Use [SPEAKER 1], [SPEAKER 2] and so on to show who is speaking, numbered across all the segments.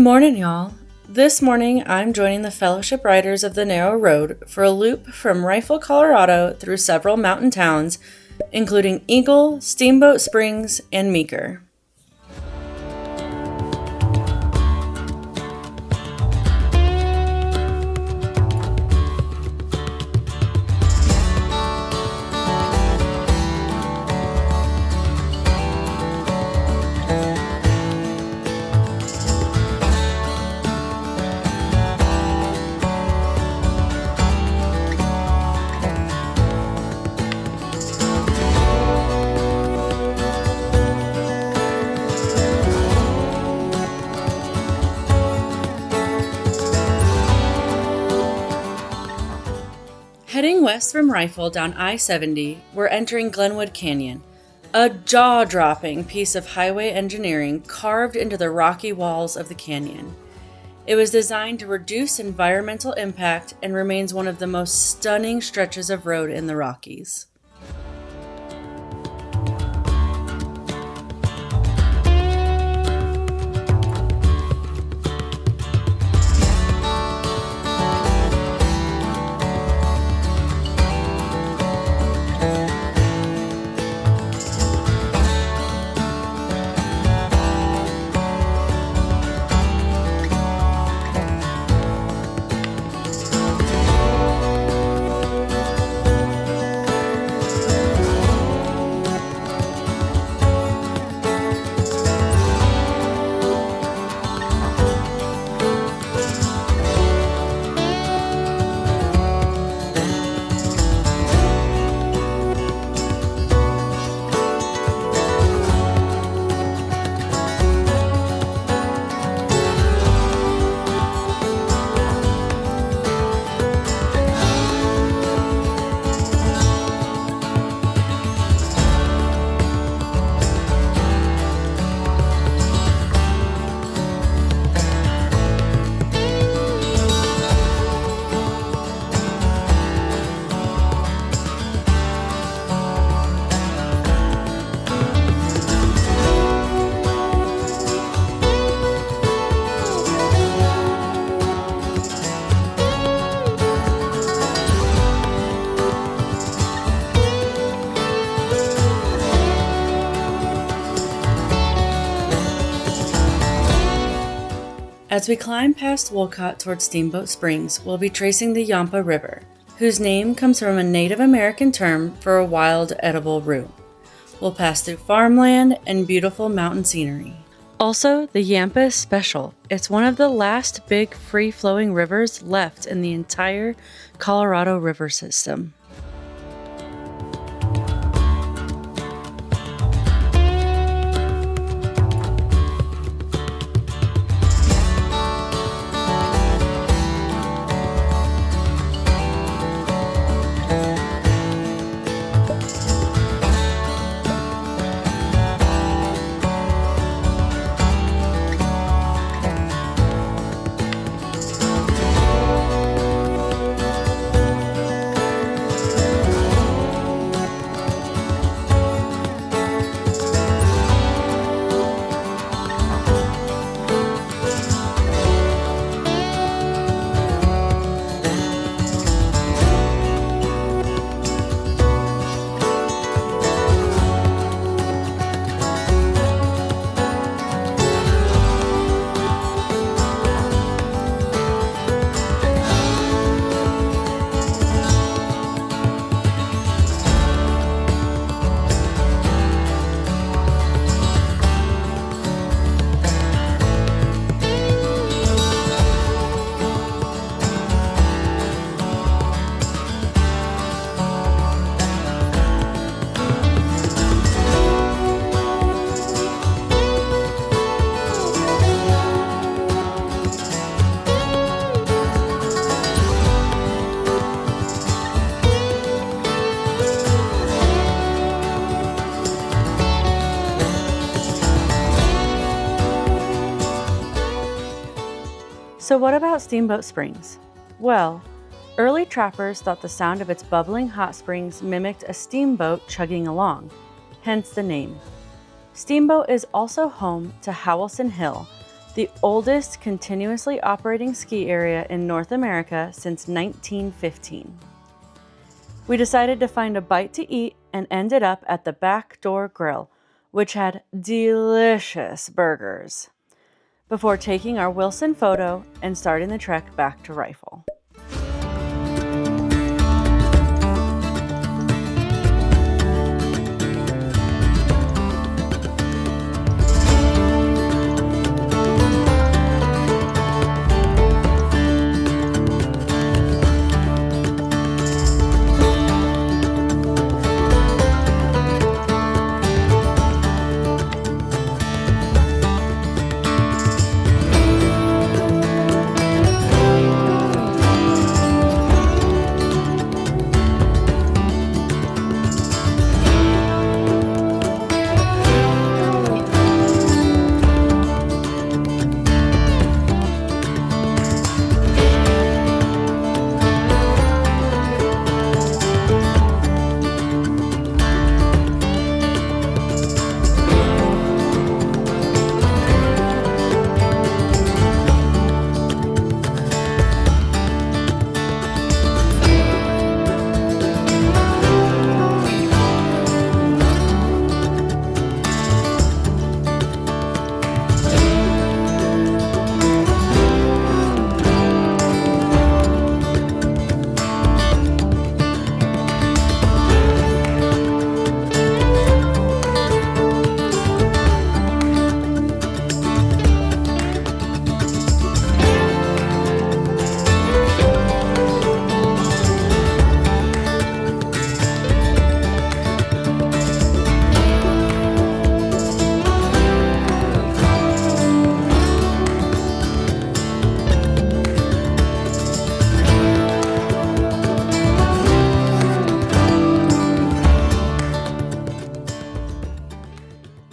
[SPEAKER 1] morning, y'all. This morning, I'm joining the Fellowship Riders of the Narrow Road for a loop from Rifle, Colorado through several mountain towns, including Eagle, Steamboat Springs, and Meeker. Heading west from Rifle down I-70, we're entering Glenwood Canyon, a jaw-dropping piece of highway engineering carved into the rocky walls of the canyon. It was designed to reduce environmental impact and remains one of the most stunning stretches of road in the Rockies. As we climb past Wolcott towards Steamboat Springs, we'll be tracing the Yampa River, whose name comes from a Native American term for a wild edible root. We'll pass through farmland and beautiful mountain scenery. Also, the Yampa is special. It's one of the last big free-flowing rivers left in the entire Colorado River system. So what about Steamboat Springs? Well, early trappers thought the sound of its bubbling hot springs mimicked a steamboat chugging along, hence the name. Steamboat is also home to Howelson Hill, the oldest continuously operating ski area in North America since 1915. We decided to find a bite to eat and ended up at the Back Door Grill, which had delicious burgers, before taking our Wilson photo and starting the trek back to Rifle.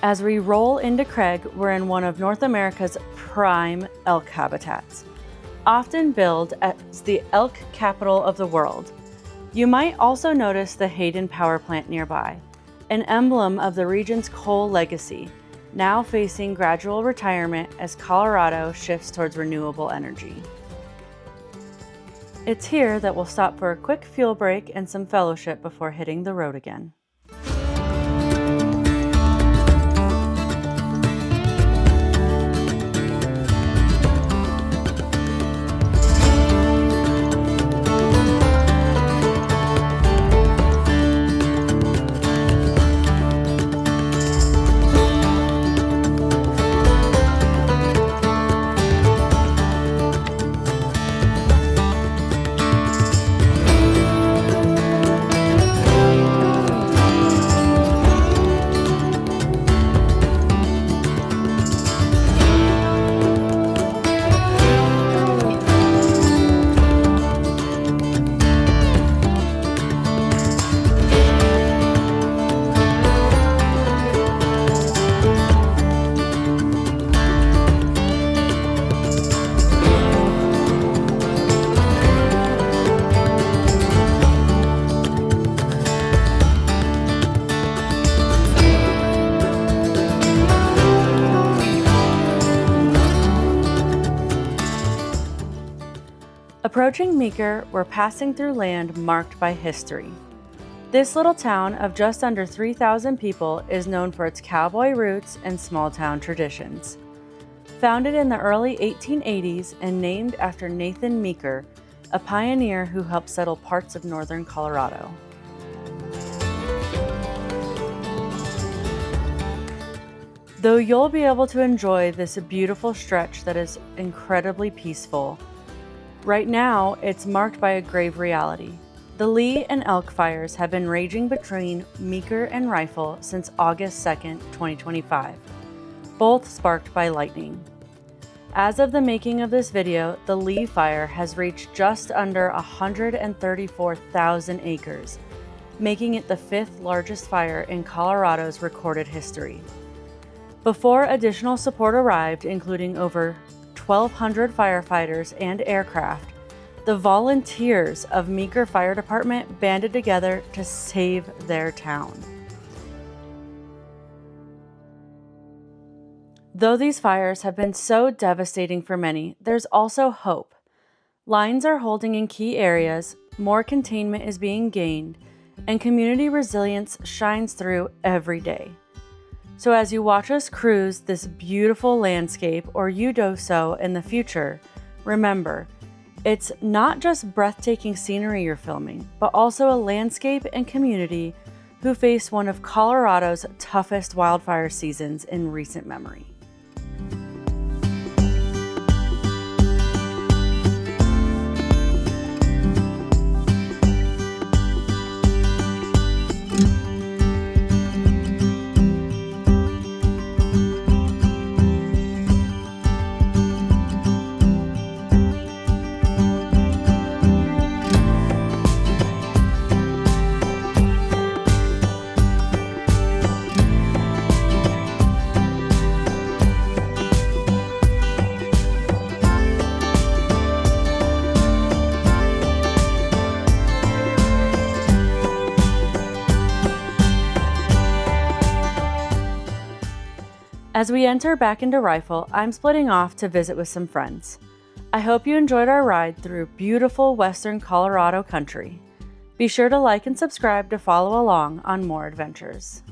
[SPEAKER 1] As we roll into Craig, we're in one of North America's prime elk habitats, often billed as the elk capital of the world. You might also notice the Hayden power plant nearby, an emblem of the region's coal legacy, now facing gradual retirement as Colorado shifts towards renewable energy. It's here that we'll stop for a quick fuel break and some fellowship before hitting the road again. Approaching Meeker, we're passing through land marked by history. This little town of just under 3,000 people is known for its cowboy roots and small-town traditions. Founded in the early 1880s and named after Nathan Meeker, a pioneer who helped settle parts of northern Colorado. Though you'll be able to enjoy this beautiful stretch that is incredibly peaceful, right now it's marked by a grave reality. The Lee and Elk Fires have been raging between Meeker and Rifle since August 2nd, 2025, both sparked by lightning. As of the making of this video, the Lee Fire has reached just under 134,000 acres, making it the 5th largest fire in Colorado's recorded history. Before additional support arrived, including over 1,200 firefighters and aircraft, the volunteers of Meeker Fire Department banded together to save their town. Though these fires have been so devastating for many, there's also hope. Lines are holding in key areas, more containment is being gained, and community resilience shines through every day. So as you watch us cruise this beautiful landscape, or you do so in the future, remember, it's not just breathtaking scenery you're filming, but also a landscape and community who faced one of Colorado's toughest wildfire seasons in recent memory. As we enter back into Rifle, I'm splitting off to visit with some friends. I hope you enjoyed our ride through beautiful western Colorado country. Be sure to like and subscribe to follow along on more adventures.